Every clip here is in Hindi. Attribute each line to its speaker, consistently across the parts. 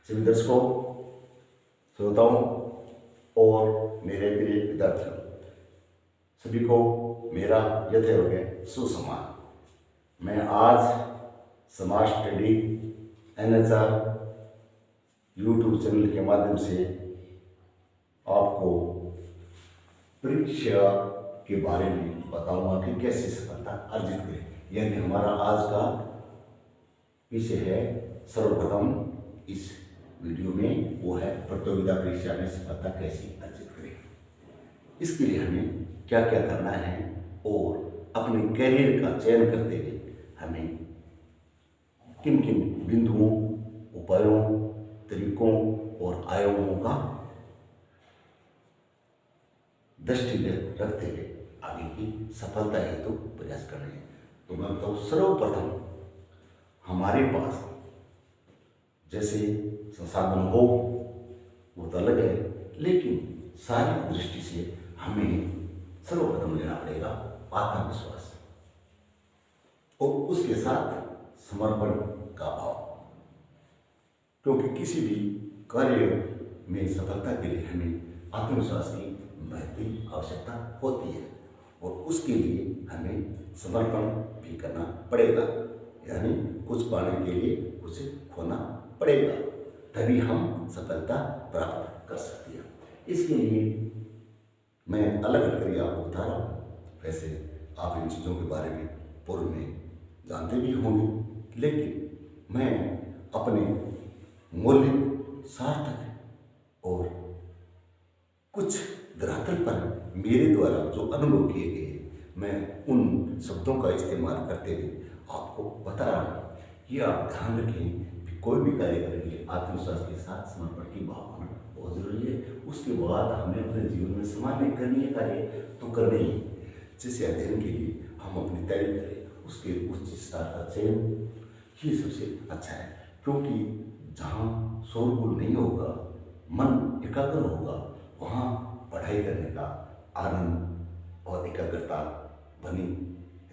Speaker 1: सभी दर्शकों, श्रोताओं और मेरे प्रिय विद्यार्थियों, सभी को मेरा यथायोग्य सुसमाचार। मैं आज समाज स्टडी NHR यूट्यूब चैनल के माध्यम से आपको परीक्षा के बारे में बताऊंगा कि कैसे सफलता अर्जित करें। यानी हमारा आज का विषय है सर्वप्रथम इस वीडियो में वो है प्रतियोगिता परीक्षा में सफलता कैसे अर्जित करें। इसके लिए हमें क्या क्या करना है और अपने कैरियर का चयन करते हुए हमें किन किन बिंदुओं, उपायों, तरीकों और आयामों का दृष्टिगत रखते हुए आगे की सफलता हेतु प्रयास करने हैं। तो मैं बताऊँ, सर्वप्रथम हमारे पास जैसे संसाधन हो वो तो अलग है, लेकिन शारीरिक दृष्टि से हमें सर्वप्रथम लेना पड़ेगा आत्मविश्वास और उसके साथ समर्पण का भाव। क्योंकि किसी भी कार्य में सफलता के लिए हमें आत्मविश्वास की महत्वपूर्ण आवश्यकता होती है और उसके लिए हमें समर्पण भी करना पड़ेगा। यानी कुछ पाने के लिए कुछ खोना पड़ेगा, तभी हम सफलता प्राप्त कर सकते हैं। इसके लिए मैं अलग अलग करके आपको बता रहा हूँ। वैसे आप इन चीज़ों के बारे में पूर्व में जानते भी होंगे, लेकिन मैं अपने मौलिक, सार्थक और कुछ धरातल पर मेरे द्वारा जो अनुभव किए गए, मैं उन शब्दों का इस्तेमाल करते हुए आपको बता रहा हूँ। ये आप ध्यान रखें कि कोई भी कार्य करने के लिए आत्मविश्वास के साथ समर्पण की भावना बहुत जरूरी है। उसके बाद हमें अपने जीवन में सामान्य करनीय कार्य तो करने ही, जैसे अध्ययन के लिए हम अपनी तैयारी करें, उसके उच्च स्तर का चयन, ये सबसे अच्छा है। क्योंकि जहाँ शोरगुल नहीं होगा, मन एकाग्र होगा, वहाँ पढ़ाई करने का आनंद और एकाग्रता बनी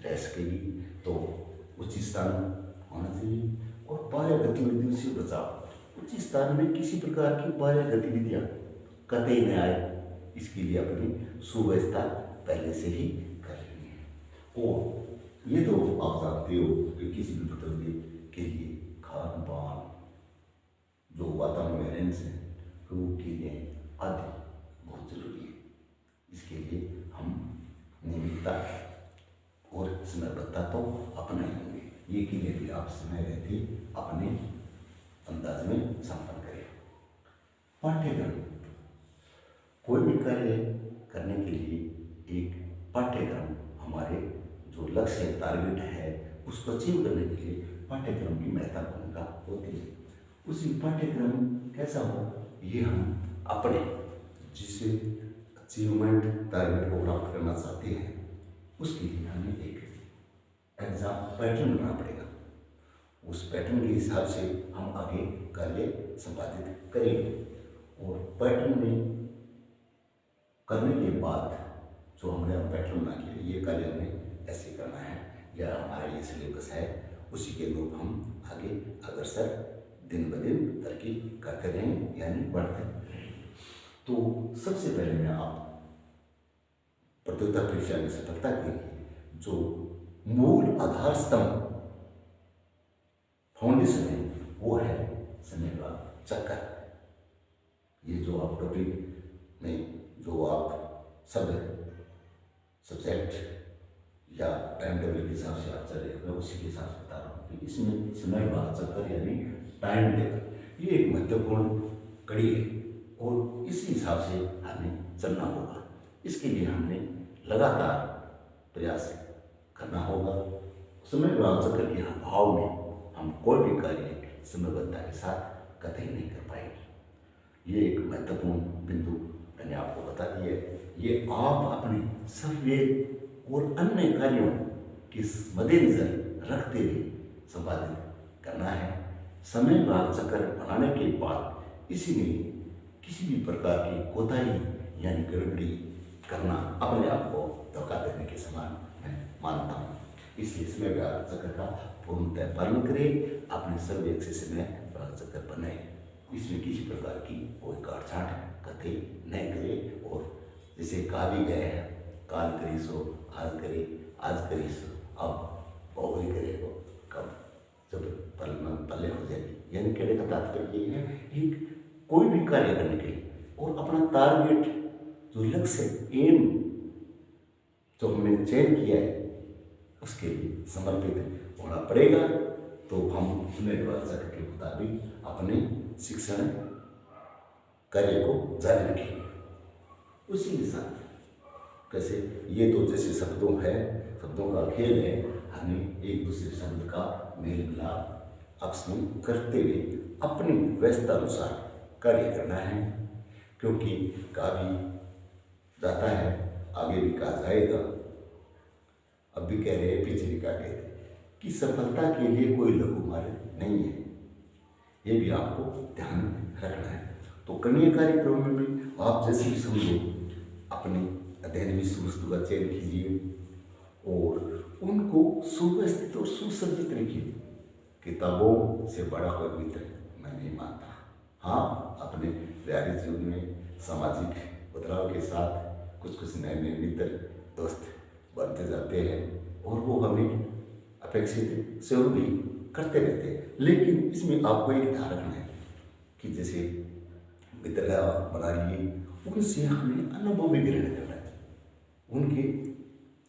Speaker 1: रह सकेगी। तो उच्च स्थान होना चाहिए और बाह्य गतिविधियों से बचाव। उच्च स्थान में किसी प्रकार की बाह्य गतिविधियाँ कतई न आए, इसके लिए अपनी सुव्यवस्था पहले से ही कर लेनी है। और ये तो आप जानते हो कि किसी भी प्रतियोगिता के लिए खान पान, जो वातावरण रहन सहन, रोग की आदि बहुत जरूरी है। इसके लिए हम नियमितता और समयबद्धता तो अपनाए होंगे। ये के लिए भी आप समय रहते अपने अंदाज में संपन्न करें। पाठ्यक्रम, कोई भी कार्य करने के लिए एक पाठ्यक्रम, हमारे जो लक्ष्य है, टारगेट है, उसको अचीव करने के लिए पाठ्यक्रम की महत्वपूर्ण भूमिका होती है। उसी पाठ्यक्रम कैसा हो, ये हम अपने जिसे अचीवमेंट टारगेट को प्राप्त करना चाहते हैं, उसके लिए हमें एक एग्जाम पैटर्न बनाना पड़ेगा। उस पैटर्न के हिसाब से हम आगे कार्य संपादित करेंगे और पैटर्न में करने के बाद जो हमने पैटर्न बना के ये कार्य हमें ऐसे करना है या हमारा ये सिलेबस है, उसी के अनुरूप हम आगे अग्रसर दिन ब दिन तरक्की करते रहें, यानी बढ़ते रहें। तो सबसे पहले मैं आप प्रतियोगिता परीक्षा में सफलता के लिए जो मूल आधार स्तंभ, फाउंडेशन है, वो है समय का चक्कर। ये जो आप टॉपिक में जो आप सब सब्जेक्ट या टाइम टेबल के हिसाब से आप चल रहे हैं, उसी के हिसाब से बता रहा हूँ कि इसमें समय का चक्कर यानी टाइम टेबल, ये एक महत्वपूर्ण कड़ी है और इसी हिसाब से हमें चलना होगा। इसके लिए हमने लगातार प्रयास करना होगा। समय विभाग चक्र के अभाव में हम कोई भी कार्य समयबद्धता के साथ कतई नहीं कर पाएंगे। ये एक महत्वपूर्ण बिंदु मैंने आपको बता दिया है। ये आप अपने संवेद और अन्य कार्यों के मद्देनजर रखते हुए संपादित करना है। समय विभाग चक्र बनाने के बाद इसी में किसी भी प्रकार की कोताही यानी गड़बड़ी करना अपने आप को धोखा देने के समान मैं मानता हूँ। इसलिए समय विभाग चक्र का पूर्णतः पालन करें, अपने सर्व एक से समय विभाग चक्र बनाए। इसमें किसी प्रकार की कोई काटछाट कतई नहीं करे। और जैसे कहा भी गया है, काल करी सो आज करे, आज करी सो अब ओवरी करेगा कब, जब पल्ले हो जाएगी। यानी कहने का तात्पर्य ये है, एक कोई भी कार्य करने के लिए और अपना टारगेट जो लक्ष्य एम जो हमने चयन किया है उसके लिए समर्पित होना पड़ेगा। तो हम निर्वाचक के मुताबिक अपने शिक्षण कार्य को जारी रखेंगे। उसी के साथ कैसे ये तो जैसे शब्दों का खेल है, हमें एक दूसरे शब्द का मेल मिलाप आपस में करते हुए अपनी व्यवस्था अनुसार कार्य करना है। क्योंकि कहा भी जाता है, आगे भी कहा जाएगा, अब भी कह रहे हैं, पीछे भी कहा कहते कि सफलता के लिए कोई लघु मार्ग नहीं है। ये भी आपको ध्यान रखना है। तो कन्या कार्यक्रम में भी आप जैसे भी समझो, अपने अध्ययन विषय का चयन कीजिए और उनको सुव्यवस्थित और सुसज्जित रखिए। किताबों से बड़ा कोई मित्र मैं नहीं मानता। हाँ, अपने व्यावहारिक जीवन में सामाजिक बदलाव के साथ कुछ नए नए मित्र दोस्त बनते जाते हैं और वो हमें अपेक्षित सहयोग भी करते रहते हैं। लेकिन इसमें आपको एक ध्यान रखना है कि जैसे मित्र बना लिए, उनसे हमें अनुभव भी ग्रहण करना है। उनके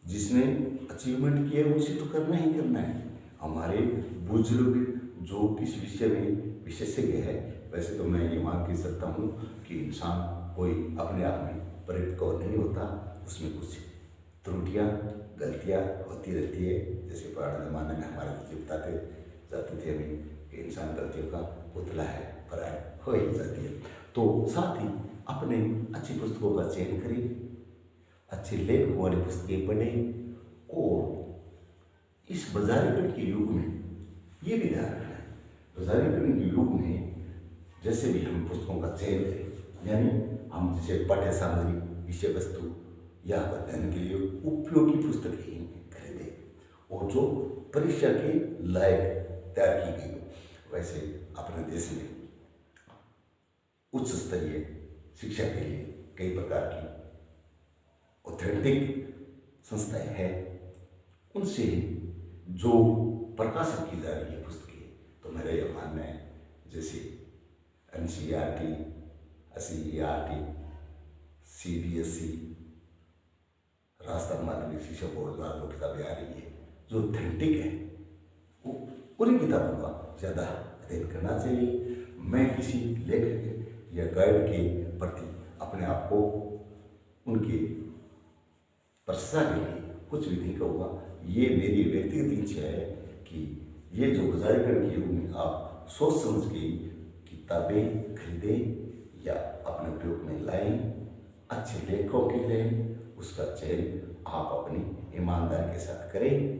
Speaker 1: जिसने अचीवमेंट किया है उसे तो करना ही करना है। हमारे बुजुर्ग जो किस विषय में विशेषज्ञ है, वैसे तो मैं ये मान के सकता हूँ कि इंसान कोई अपने आप में परिपक्व नहीं होता, उसमें कुछ त्रुटियाँ गलतियाँ होती रहती है। जैसे पुराने ज़माने में हमारे बच्चे बताते जाते थे हमें कि इंसान गलतियों का पुतला है, पराय हो ही जाती है। तो साथ ही अपने अच्छी पुस्तकों का चयन करें, अच्छे लेख वाली पुस्तकें पढ़ें और इस बाजारीकरण के युग में ये भी ध्यान रखना है, बाजारीकरण के युग में जैसे भी हम पुस्तकों का चयन करें, यानी हम जैसे पाठ्य सामग्री, विषय वस्तु या अध्ययन के लिए उपयोगी पुस्तकें ही खरीदें और जो परीक्षा के लायक तैयार की गई हो। वैसे अपने देश में उच्च स्तरीय शिक्षा के लिए कई प्रकार की ऑथेंटिक संस्थाएं हैं, उनसे जो प्रकाशित की जा रही है पुस्तकें, तो मेरा यह मानना है जैसे NCERT, SCERT, CBSE, राष्ट्रीय माध्यमिक शिक्षा बोर्ड द्वारा जो किताबें आ रही है जो ऑथेंटिक है, वो उन्हीं किताबों का ज़्यादा अध्ययन करना चाहिए। मैं किसी लेखक या गाइड के प्रति अपने आप को उनके प्रशंसा के लिए कुछ भी नहीं कहूँगा। ये मेरी व्यक्तिगत इच्छा है कि ये जो बाजारीकरण के युग में आप सोच समझ के किताबें खरीदें या अपने उपयोग में लाएं, अच्छे लेखकों की लें, उसका चयन आप अपनी ईमानदारी के साथ करें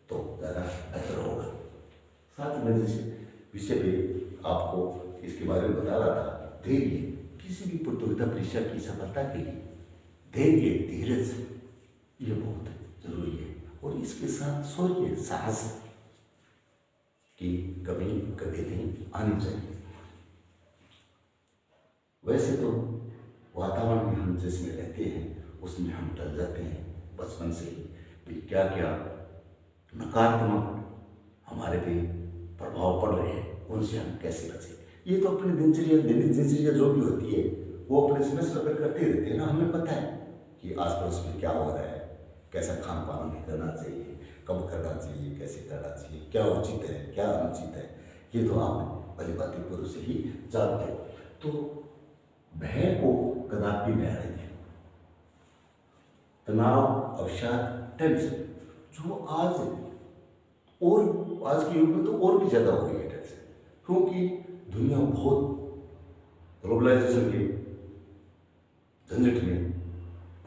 Speaker 1: तो ज़्यादा बेहतर होगा। साथ में जिस विषय पे आपको इसके बारे में बता रहा था, धैर्य, किसी भी प्रतियोगिता परीक्षा की सफलता के लिए धैर्य, धीरज ये बहुत जरूरी है। और इसके साथ शौर्य, साहस की कमी कभी नहीं आनी चाहिए। वैसे तो वातावरण में हम जिसमें रहते हैं उसमें हम डर जाते हैं बचपन से ही, क्या क्या नकारात्मक हमारे पे प्रभाव पड़ रहे हैं, उनसे हम कैसे बचें। ये तो अपनी दैनिक दिनचर्या जो भी होती है वो अपने समय समय करते ही रहते हैं ना। हमें पता है कि आस पड़ोस में क्या हो रहा है, कैसा खान पान करना चाहिए, कब करना चाहिए, कैसे करना चाहिए, क्या उचित है, क्या अनुचित है, ये तो आप भली बातें पूर्व से ही जानते हो। तो भय को कदापि न आने दें। तनाव, अवसाद, टेंशन जो आज के युग में तो और भी ज़्यादा हो गई है टेंशन, क्योंकि दुनिया बहुत ग्लोबलाइजेशन के झंझट में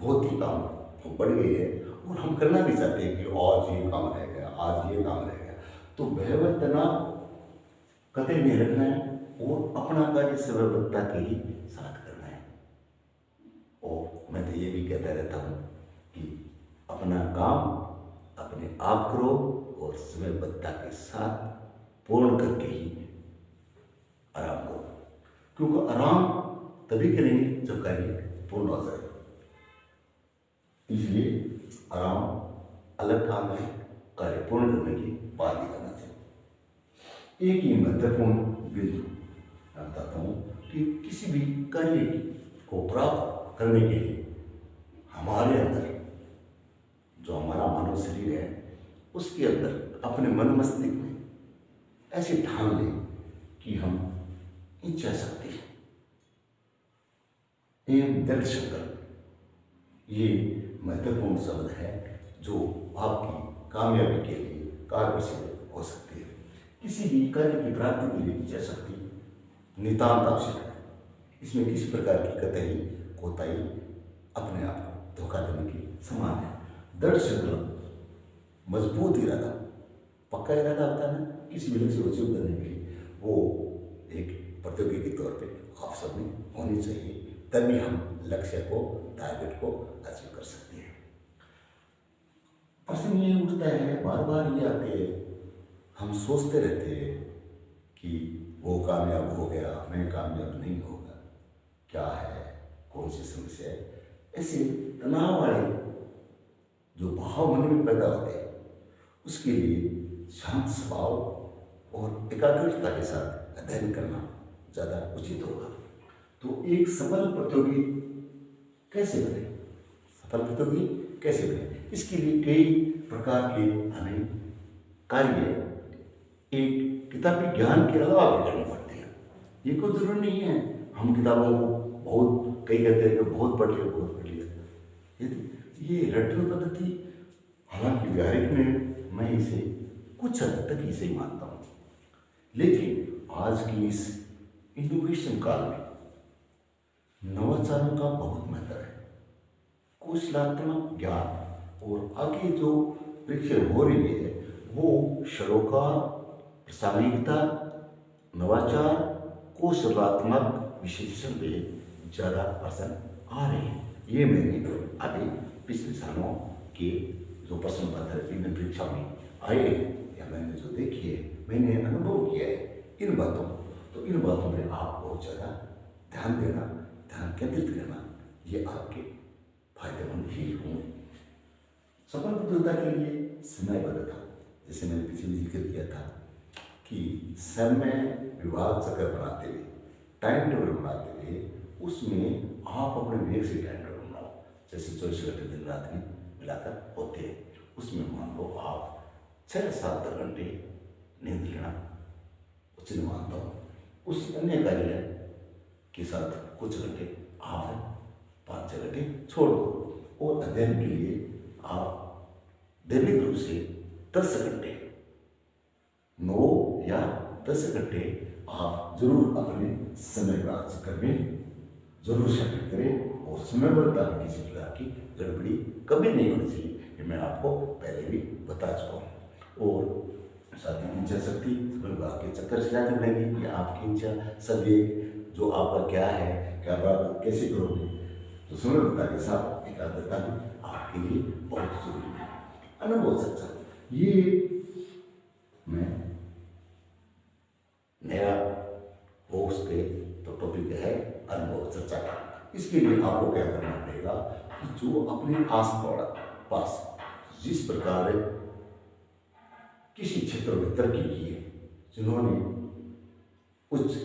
Speaker 1: बहुत ही काम बढ़ गई है और हम करना भी चाहते हैं कि आज ये काम रह गया, आज ये काम रह गया। तो भय व तनाव कतई नहीं रखना है और अपना कार्य समयबद्धता के ही साथ करना है। और मैं तो ये भी कहता रहता हूँ कि अपना काम अपने आप करो और समयबद्धता के साथ पूर्ण करके ही आराम करो। क्योंकि आराम तभी करेंगे जब कार्य पूर्ण हो जाए। इसलिए आराम अलग काम है, कार्य पूर्ण करने की बात ही करना चाहिए। एक ही महत्वपूर्ण बिंदु मैं बताता हूँ कि किसी भी कार्य को प्राप्त करने के लिए हमारे अंदर जो हमारा मानव शरीर है उसके अंदर अपने मन मस्तिष्क में ऐसे ठान लें कि हम इच्छा शक्ति एवं दृढ़ संकल्प, ये महत्वपूर्ण शब्द है जो आपकी कामयाबी के लिए कार्य सिद्ध हो सकती है। किसी भी कार्य की प्राप्ति के लिए इच्छा शक्ति नितांत आवश्यक है। इसमें किसी प्रकार की कतई कोताही अपने आप को धोखा देने की समान है। दृढ़ संकल्प, मजबूत इरादा, पक्का इरादा होता है ना किसी भी लक्ष्य को अचीव करने के लिए, वो एक प्रतियोगी के तौर पे आप सब में होनी चाहिए, तभी हम लक्ष्य को, टारगेट को अचीव कर सकते हैं। प्रश्न ये उठता है, बार बार ये आते हैं, हम सोचते रहते हैं कि वो कामयाब हो गया, मैं कामयाब नहीं होगा, क्या है, कौन सी समस्या है। ऐसे तनाव वाले जो भाव मन में पैदा होते हैं, उसके लिए शांत स्वभाव और एकाग्रता के साथ अध्ययन करना ज़्यादा उचित होगा। तो एक सफल प्रतियोगी कैसे बने, सफल प्रतियोगी कैसे बने, इसके लिए कई प्रकार के हमें कार्य एक किताबी ज्ञान के अलावा भी करने पड़ते हैं। ये कोई जरूरी नहीं है हम किताबों को बहुत, कई कहते हैं कि बहुत पढ़ लिया, बहुत पढ़ लिया। ये रटन पद्धति, हालांकि व्यावहारिक में मैं इसे कुछ हद तक इसे ही मानता हूँ, लेकिन आज की इस इनोवेशन काल में नवाचारों का बहुत महत्व है। कौशलात्मक ज्ञान और आगे जो परीक्षा हो रही है वो सरोकार, प्रासंगिकता, नवाचार, कौशलात्मक विशेषण पे ज़्यादा प्रश्न आ रहे हैं। ये मैंने अभी पिछले सालों के जो प्रश्न पत्र विभिन्न परीक्षा में आए हैं या मैंने जो देखी है, मैंने अनुभव किया है इन बातों को, तो इन बातों पे आप बहुत ज़्यादा ध्यान देना, ध्यान केंद्रित करना, ये आपके फायदेमंद ही होंगे। सफल प्रतियोगिता के लिए समयबद्धता, जैसे मैंने पिछले जिक्र किया था कि समय विभाग चक्र बनाते हुए, टाइम टेबल बनाते हुए, उसमें आप अपने वेग से टाइम टेबल बनाओ। जैसे 24 घंटे दिन रात में मिलाकर होते हैं, उसमें मान लो आप 6-7 घंटे नींद लेना उचित मानता हूँ। उस अन्य कार्य के साथ कुछ घंटे आप 5-6 घंटे छोड़ दो, और अध्ययन के लिए आप दैनिक रूप से 10 घंटे, 9 या 10 घंटे आप जरूर अपने समय का चक्कर में जरूर शामिल करें, और समयबद्धता में किसी प्रकार की गड़बड़ी कभी नहीं होनी चाहिए, ये मैं आपको पहले भी बता चुका हूँ। और साथ ही इच्छा शक्ति आपके चक्कर से जाकर बनेगी, या आपकी इच्छा सभी जो आपका क्या है, क्या आप कैसे करोगे, तो समयबद्धता के साथ एकाग्रता भी आपके लिए बहुत जरूरी है। अनुभव चर्चा, ये मैं नया हो उसके तो टॉपिक है अनुभव चर्चा का। इसके लिए आपको क्या करना पड़ेगा कि जो अपने आस पास जिस प्रकार किसी क्षेत्र में तरक्की की है, जिन्होंने उच्च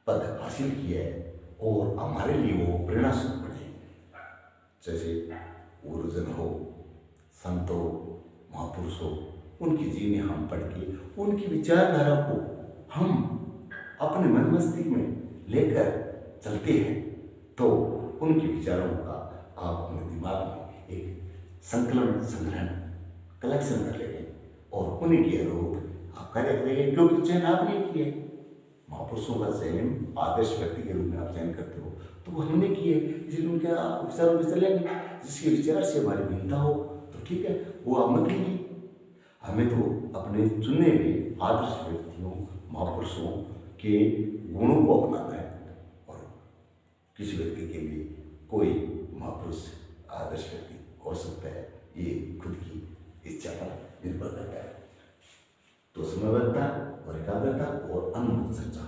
Speaker 1: पद हासिल किया है और हमारे लिए वो प्रेरणा स्वरूप बने, जैसे गुरुजन हो, संत हो, महापुरुष हो, उनकी जीवनी हम पढ़ के उनकी विचारधारा को हम अपने मन मस्तिष्क में लेकर चलते हैं, तो उनके विचारों का आप अपने दिमाग में एक संकलन, संग्रहण, कलेक्शन कर लेंगे और उन्हीं के अनुरूप आप कार्य करेंगे, क्योंकि चयन आपने किए। महापुरुषों का चयन आदर्श व्यक्ति के रूप में आप चयन करते हो, तो वो हमने किए, इसलिए उनके विचारों में चलेंगे। जिसके विचार से हमारी भिन्नता हो तो ठीक है, वो आप मत लीजिए। हमें तो अपने चुने हुए आदर्श व्यक्तियों, महापुरुषों के गुणों को अपनाना है, और किसी व्यक्ति के लिए कोई महापुरुष आदर्श व्यक्ति हो सकता है, ये खुद की इच्छा पर निर्भर करता है। तो समयबद्धता और एकाग्रता और अनुभव चर्चा,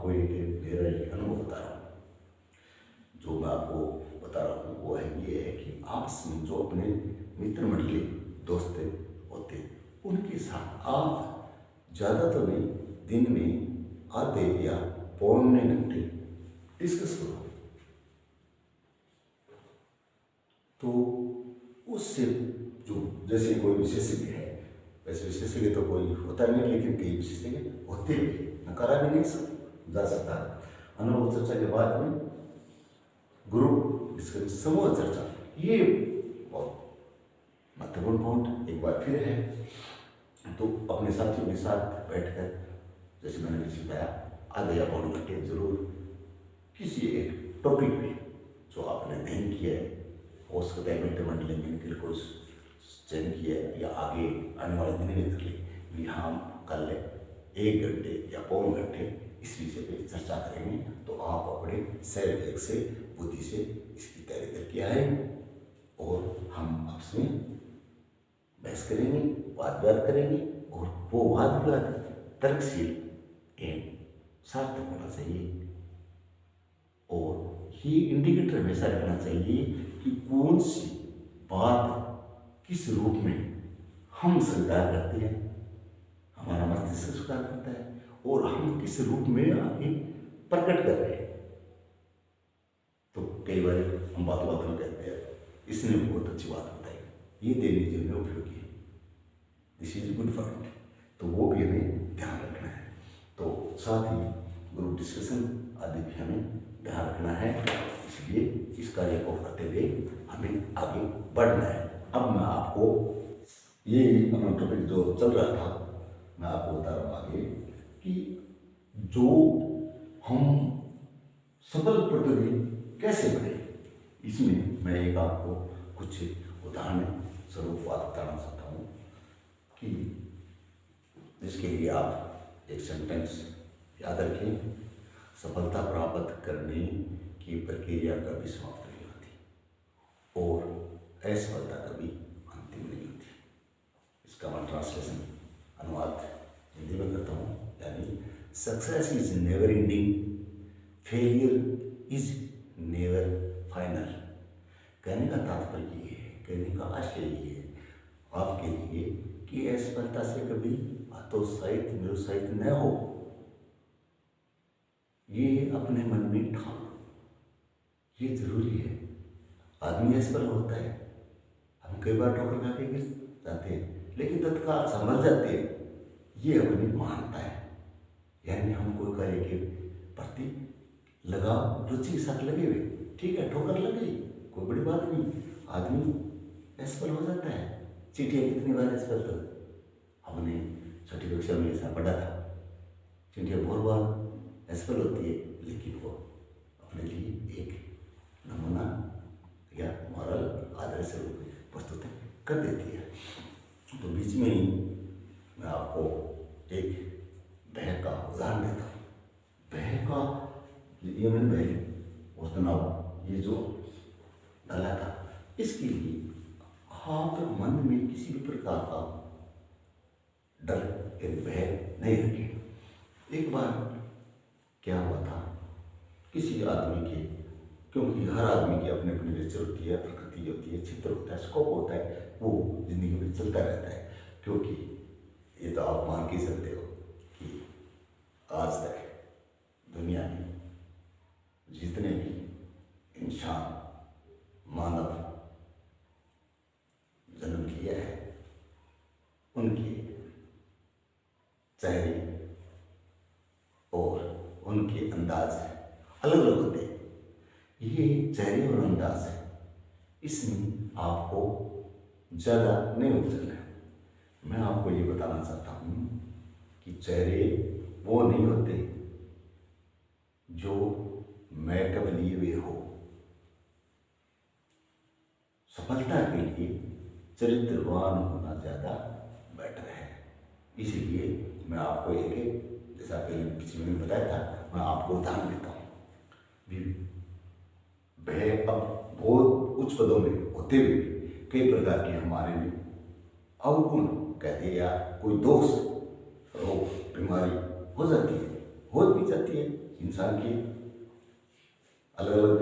Speaker 1: आपको एक मेरा एक अनुभव बता रहा हूँ। जो मैं आपको बता रहा हूँ वो ये है कि आपस में जो अपने मित्र मंडली दोस्त होते हैं उनके साथ आप ज़्यादा तो नहीं, दिन में आधे या पौने घंटे डिस्कस करो। तो उससे जो जैसे कोई विशेषज्ञ है, वैसे विशेषज्ञ तो कोई होता नहीं, लेकिन कई विशेषज्ञ होते हैं, नकारा भी नहीं जा सकता। अनुभव चर्चा के बाद में ग्रुप डिस्कशन, समूह चर्चा, ये बहुत महत्वपूर्ण पॉइंट एक बार फिर है। तो अपने साथियों के साथ बैठकर, जैसे मैंने पीछे बताया, आधे या पौने घंटे जरूर किसी एक टॉपिक में जो आपने अध्ययन किया है, हो सकता है मित्र मंडली में निकल को चयन किया है या आगे आने वाले दिन में कर ले भी, हम कल 1 घंटे या पौने घंटे इस विषय पे चर्चा करेंगे। तो आप अपने सहयोग से, बुद्धि से इसकी तैयारी करके आए और हम आपस में बहस करेंगे, वाद विवाद करेंगे, और वो वाद विवाद तर्कशील एवं सार्थक होना चाहिए। और ये इंडिकेटर हमेशा रखना चाहिए कि कौन सी बात किस रूप में हम स्वीकार करते हैं, हमारा मस्तिष्क स्वीकार करता है, और हम किस रूप में आगे प्रकट कर रहे हैं। तो कई बार हम बातों में कहते हैं इसने बहुत अच्छी बात बताई, ये देने जीवन में उपयोगी है, दिस इज गुड पॉइंट। तो वो भी हमें ध्यान रखना है। तो साथ ही ग्रुप डिस्कशन आदि भी हमें ध्यान रखना है। इसलिए इस कार्य को करते हुए हमें आगे बढ़ना है। अब मैं आपको ये अपना टॉपिक जो चल रहा था, मैं आपको बता रहा हूँ आगे कि जो हम सफल प्रतिनिधि कैसे बने। इसमें मैं एक आपको कुछ उदाहरण स्वरूप बात बताना चाहता हूँ कि जिसके लिए आप एक सेंटेंस याद रखें। सफलता प्राप्त करने की प्रक्रिया कभी समाप्त नहीं होती और असफलता कभी अंतिम नहीं होती। इसका मैं ट्रांसलेशन अनुवाद हिंदी में करता हूँ, यानी success is never ending, failure is never final. कहने का तात्पर्य ये है, कहने का आशय ये है आपके लिए कि असफलता से कभी हतोत्साहित निरुत्साहित न हो, ये अपने मन में ठानो, ये जरूरी है। आदमी असफल होता है, हम कई बार ठोकर खा के गिर जाते हैं, लेकिन तत्काल संभल जाते हैं, ये अपनी महानता है। यानी हम कोई कार्य के प्रति लगाव रुचि के साथ लगे हुए, ठीक है, ठोकर लग गई, कोई बड़ी बात नहीं, आदमी असफल हो जाता है। चींटियाँ कितनी बार असफल तो हमने छठी कक्षा में ऐसा पढ़ा था, चींटियाँ बहुत बार असफल होती है, लेकिन वो अपने लिए एक नमूना या मॉरल आदर्श प्रस्तुत कर देती है। तो बीच में ही मैं आपको एक भय का उदाहरण देता हूँ। भय का ये मैंने भय और तनाव ये जो डाला था, इसके लिए आप मन में किसी भी प्रकार का डर या भय नहीं रखें। एक बार क्या हुआ था, किसी आदमी के, क्योंकि हर आदमी की अपनी अपनी नेचर होती है, प्रकृति होती है, चित्र होता है, स्कोप होता है, वो जिंदगी में चलता रहता है। क्योंकि ये तो आप मान के चलते हो कि आज तक दुनिया में जितने भी इंसान मानव जन्म लिया है, उनके चेहरे और उनके अंदाज अलग अलग होते हैं। ये चेहरे और अंदाज है, इसमें आपको ज़्यादा नहीं उलझना है। मैं आपको ये बताना चाहता हूँ कि चेहरे वो नहीं होते जो मेकअप लिए हुए हो। सफलता के लिए चरित्रवान होना ज़्यादा बेटर है। इसलिए मैं आपको एक, जैसा पहले पीछे में बताया था, मैं आपको उदाहरण देता हूँ। भय अब बहुत उच्च पदों में होते हुए भी कई प्रकार के हमारे में अवगुण कहते या कोई दोष, रोग, बीमारी हो जाती है, हो भी जाती है, इंसान की अलग अलग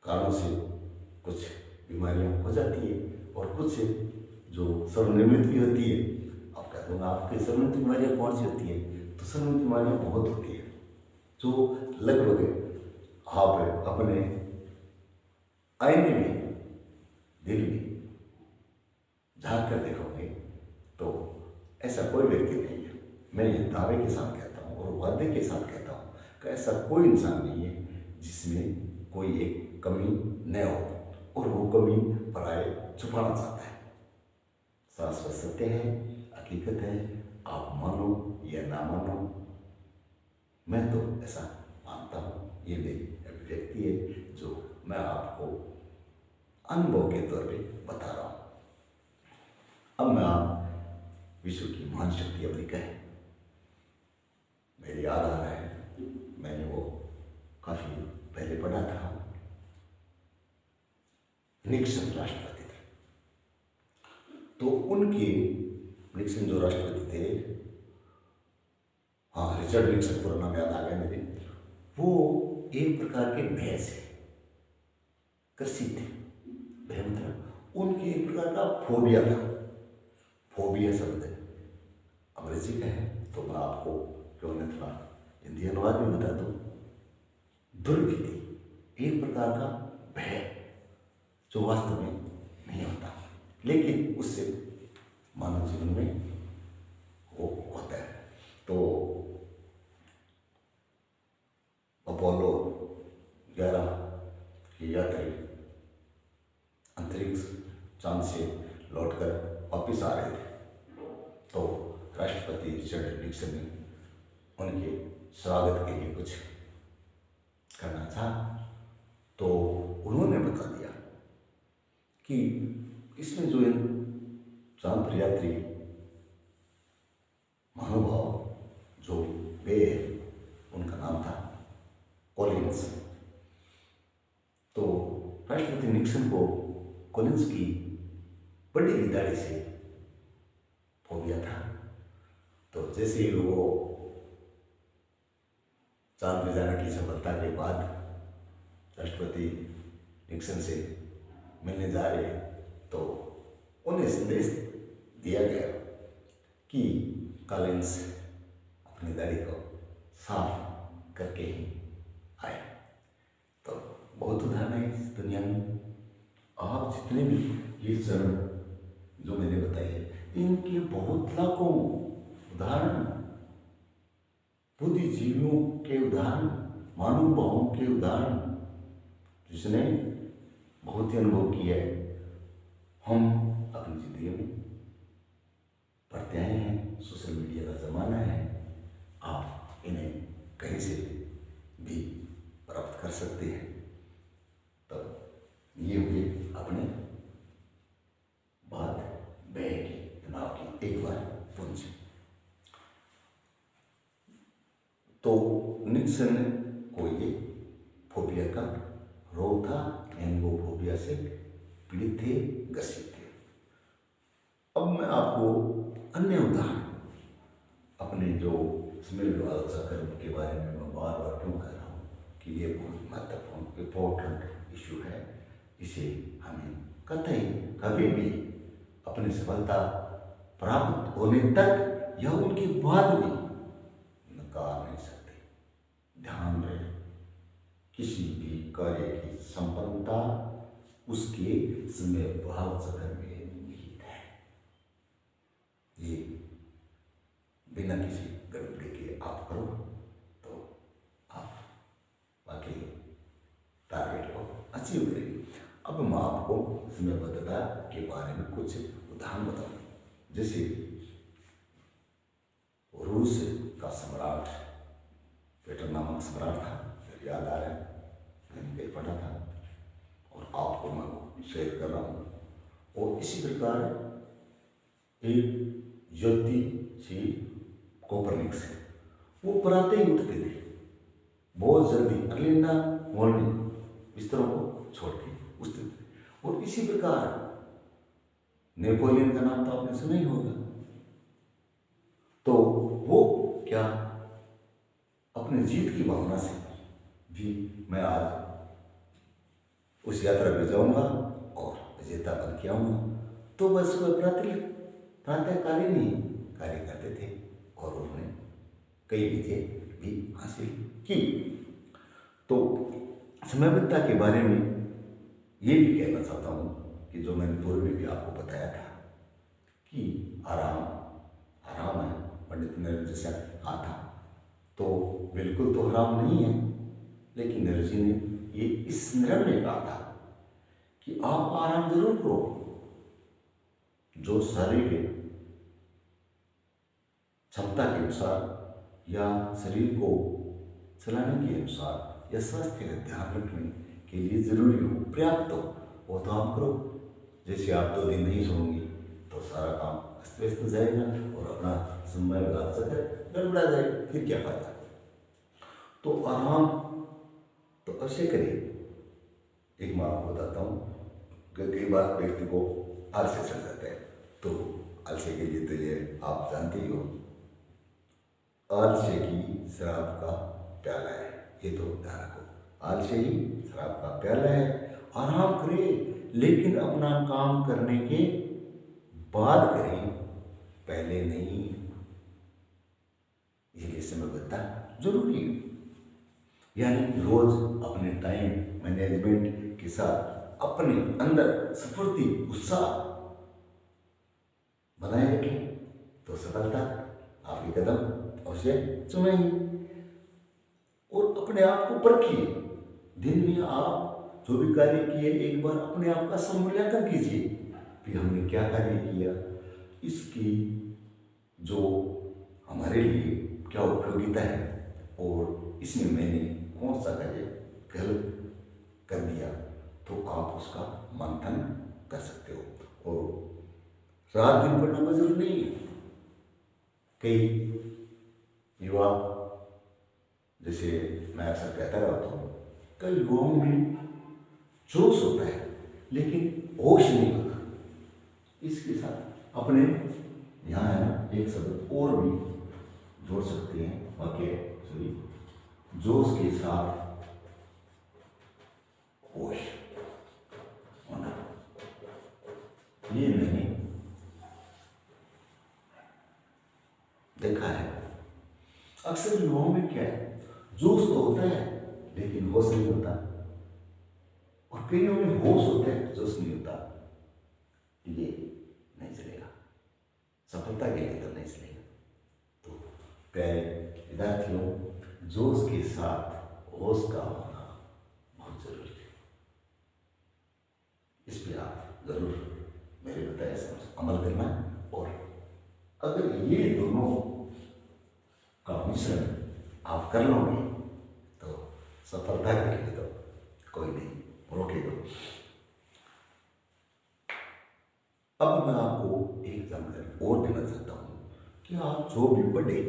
Speaker 1: कारणों से कुछ बीमारियां हो जाती है और कुछ जो सर्वनिर्मित भी होती है। आप कह दूंगा आपकी सर्वनिर्मित बीमारियां कौन सी होती है, तो सर्वनिर्मित बीमारियां बहुत होती है जो लगभग आप अपने आईने में दिल में झांक कर देखोगे तो ऐसा कोई व्यक्ति नहीं है, मैं ये दावे के साथ कहता हूँ और वादे के साथ कहता हूँ कि ऐसा कोई इंसान नहीं है जिसमें कोई एक कमी न हो और वो कमी पराए छुपाना चाहता है। शाश्वत सत्य है, हकीकत है, आप मानो या ना मानो, मैं तो ऐसा मानता हूँ। ये मेरी अभिव्यक्ति है जो मैं आपको अनुभव के तौर पे बता रहा हूँ। अब मैं आप विश्व की महान शक्ति अमेरिका है, मेरे याद आ रहा है, मैंने वो काफी पहले पढ़ा था। निक्सन राष्ट्रपति थे, तो उनके निक्सन जो राष्ट्रपति थे, हाँ रिचर्ड निक्सन पूरा नाम याद आ गया मेरे, वो एक प्रकार के भय से ग्रसित थे। भय मतलब उनके एक प्रकार का फोबिया था। फोबिया शब्द अंग्रेजी का है, तो मैं आपको क्यों न थोड़ा हिंदी अनुवाद भी बता दूं। दुर्गति, एक प्रकार का भय जो वास्तव में नहीं होता, लेकिन उससे मानव जीवन में वो होता है। तो अपोलो 11 की यात्री अंतरिक्ष चांद से लौटकर वापिस आ रहे थे, तो राष्ट्रपति रिचर्ड निक्सन ने उनके स्वागत के लिए कुछ करना था। तो उन्होंने बता दिया कि इसमें जो चांद पर यात्री महानुभाव जो वे उनका नाम था कॉलिंस। तो राष्ट्रपति निक्सन को कॉलिंस की बड़ी गिरदारी से फोबिया था। तो जैसे ही वो चांद पर जाने की सफलता के बाद राष्ट्रपति निक्सन से मिलने जा रहे, तो उन्हें संदेश दिया गया कि कॉलिंस अपनी दाढ़ी को साफ करके ही आए। तो बहुत उदाहरण है इस दुनिया में। आप जितने भी ये चरण जो मैंने बताए हैं, इनके बहुत लाखों उदाहरण, बुद्धिजीवियों के उदाहरण, महानुभावों के उदाहरण, जिसने बहुत ही अनुभव किया है, हम अपनी जिंदगी में पढ़ते आए हैं। सोशल मीडिया का ज़माना है, आप इन्हें कहीं से भी प्राप्त कर सकते हैं। तो ये हुए अपने बात भय की, तनाव की, एक बार पुंज। तो निक्सन को ये फोबिया का रोग था, यानी वो फोबिया से पीड़ित थे, ग्रसित थे। अब मैं आपको अन्य उदाहरण अपने जो स्मेल आलोचना कर्म के बारे में मैं बार बार क्यों कह रहा हूँ कि ये बहुत महत्वपूर्ण इम्पोर्टेंट इशू है। इसे हमें कतई कभी भी अपनी सफलता प्राप्त होने तक या उनके बाद भी नकार नहीं सकते। ध्यान रहे, किसी भी कार्य की संपन्नता उसके समय भाव चक्र में निहित है। ये बिना किसी गड़बड़ी के आप करो तो आप वाकई टारगेट को अचीव करेंगे। अब मैं आपको समयबद्धता के बारे में कुछ उदाहरण बताऊं। जैसे रूस का सम्राट पेटर नामक सम्राट था, मेरे याद आ रहा है, मैंने कहीं पढ़ा था और आपको मैं शेयर कर रहा हूँ। और इसी प्रकार एक ज्योति थी कोपरनिकस, वो पराते ही उठते थे बहुत जल्दी, अर्ली इन द मॉर्निंग बिस्तरों को छोड़ के उठते थे। और इसी प्रकार नेपोलियन का नाम तो आपने सुना ही होगा। तो वो क्या अपनी जीत की भावना से भी मैं आज उस यात्रा पे जाऊंगा और विजेता बन के आऊंगा। तो बस वह प्रातःकालीन ही कार्य करते थे और उन्होंने कई विजय भी हासिल की। तो समयबद्धता के बारे में ये भी कहना चाहता हूँ कि जो मैंने पूर्व में भी आपको बताया था कि आराम है, पंडित ने जैसे कहा था, तो बिल्कुल तो हराम नहीं है, लेकिन नेहरू जी ने ये इस निर्णय कहा था कि आप आराम जरूर करो, जो शरीर के क्षमता के अनुसार या शरीर को चलाने के अनुसार या स्वास्थ्य का ध्यान रखने के लिए जरूरी हो, पर्याप्त हो, वो तो आप करो। जैसे आप 2 दिन नहीं सोओगे तो सारा काम अस्त व्यस्त हो जाएगा और अपना समय गड़बड़ा जाएगा, फिर क्या फायदा। तो आराम तो अवश्य करिए। एक मैं आपको बताता हूँ कि कई बार व्यक्ति को आलस्य चढ़ जाता है, तो आलस्य के लिए तो ये आप जानते ही हो, आलस्य की शराब का प्याला है, ये तो ध्यान रखो। आलस्य ही शराब का प्याला है। आराम करें, लेकिन अपना काम करने के बाद करें, पहले नहीं। इसलिए समयबद्धता जरूरी है। यानी रोज अपने टाइम मैनेजमेंट के साथ अपने अंदर स्फूर्ति उत्साह बनाए रखें, तो सफलता आपके कदम अवश्य चुमेंगे। और अपने आप को परखिए। दिन में आप जो भी कार्य किए, एक बार अपने आप का समूल्यांकन कीजिए कि हमने क्या कार्य किया, इसकी जो हमारे लिए क्या उपयोगिता है और इसमें मैंने कौन सा कार्य गलत कर दिया, तो आप उसका मंथन कर सकते हो। और रात दिन पढ़ना जरूरी नहीं है। कई युवा, जैसे मैं अक्सर कहता रहता हूँ, कई युवाओं में जोश होता है लेकिन होश नहीं होता। इसके साथ अपने यहाँ है ना एक शब्द और भी जोड़ सकते हैं, जोश के साथ होश होना। ये मैंने देखा है। अक्सर युवाओं में क्या है, जोश तो होता है लेकिन होश नहीं होता, और कईयों में होश होता है, जोश नहीं होता। ये नहीं चलेगा, सफलता के लिए तो नहीं चलेगा। तो प्यारे विद्यार्थियों, जोश के साथ होश का होना बहुत जरूरी है। इस पर आप जरूर मेरे बताए अमल करना, और अगर ये दोनों का मिश्रण आप कर लोगे तो सफलता के लिए तो कोई नहीं रोकेगा। अब मैं आपको एक जानकारी और देना चाहता हूँ कि आप जो भी पढ़े,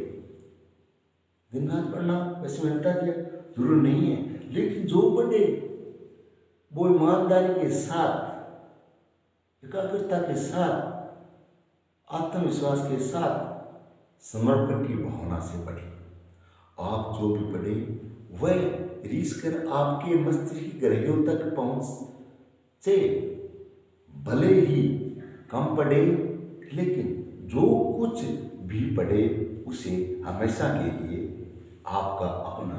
Speaker 1: दिन रात पढ़ना वैसे मैंने बता दिया जरूर नहीं है, लेकिन जो पढ़े वो ईमानदारी के साथ, एकाग्रता के साथ, आत्मविश्वास के साथ, समर्पण की भावना से पढ़े। आप जो भी पढ़े वह रीस कर आपके मस्तिष्क की ग्रहियों तक पहुंचे। भले ही कम पढ़े, लेकिन जो कुछ भी पढ़े उसे हमेशा के लिए आपका अपना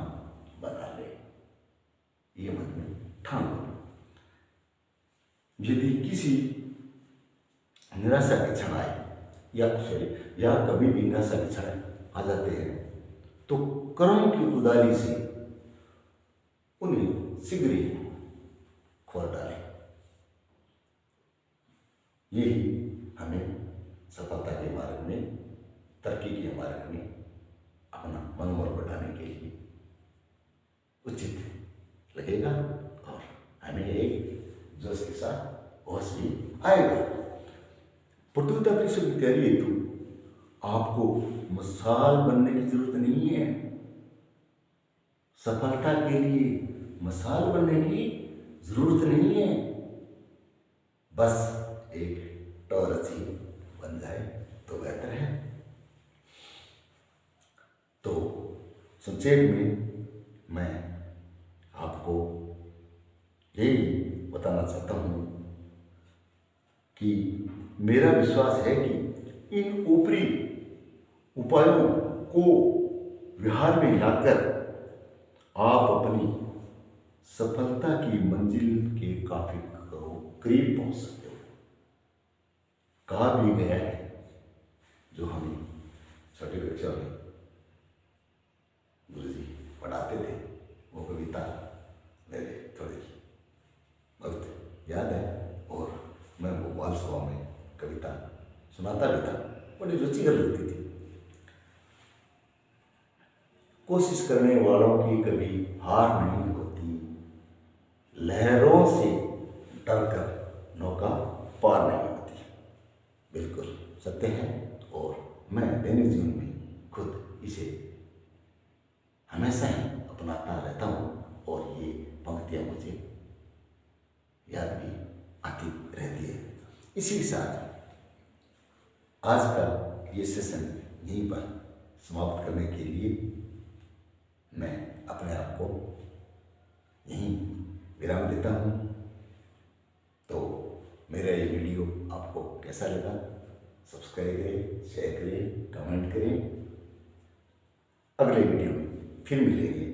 Speaker 1: बना ले, ये मन में ठान लो। यदि किसी निराशा के क्षण आए या कभी भी निराशा के क्षण आ जाते हैं, तो कर्म की कुदाली से उन्हें शीघ्र ही खोल डालें। यही हमें सफलता के मार्ग में, तरक्की के मार्ग में अपना मनोबल बढ़ाने के लिए उचित लगेगा, और हमें एक जोश के साथ होश भी आएगा। प्रतियोगिता परीक्षा की तैयारी हेतु आपको मिसाल बनने की जरूरत नहीं है। सफलता के लिए मिसाल बनने की जरूरत नहीं है, बस एक टॉर्च ही बन जाए तो बेहतर है। तो संक्षेप में मैं आपको यही बताना चाहता हूँ कि मेरा विश्वास है कि इन ऊपरी उपायों को व्यवहार में लाकर आप अपनी सफलता की मंजिल के काफी करीब पहुंच सकते हो। कहा भी गया है, जो हमें छठी कक्षा में गुरुजी पढ़ाते थे, वो कविता मेरे थोड़ी बहुत याद है और मैं वो बाल सभा में कविता सुनाता भी था, बड़ी रुचिकर लगती थी। कोशिश करने वालों की कभी हार नहीं होती, लहरों से डरकर नौका पार नहीं होती। बिल्कुल सत्य है और मैं दैनिक जीवन में खुद इसे हमेशा ही अपनाता रहता हूँ और ये पंक्तियाँ मुझे याद भी आती रहती है। इसी के साथ आज का ये सेशन यहीं पर समाप्त करने के लिए मैं अपने आप को यहीं विराम देता हूँ। तो मेरा ये वीडियो आपको कैसा लगा, सब्सक्राइब करें, शेयर करें, कमेंट करें। अगले वीडियो में फिर मिलेंगे।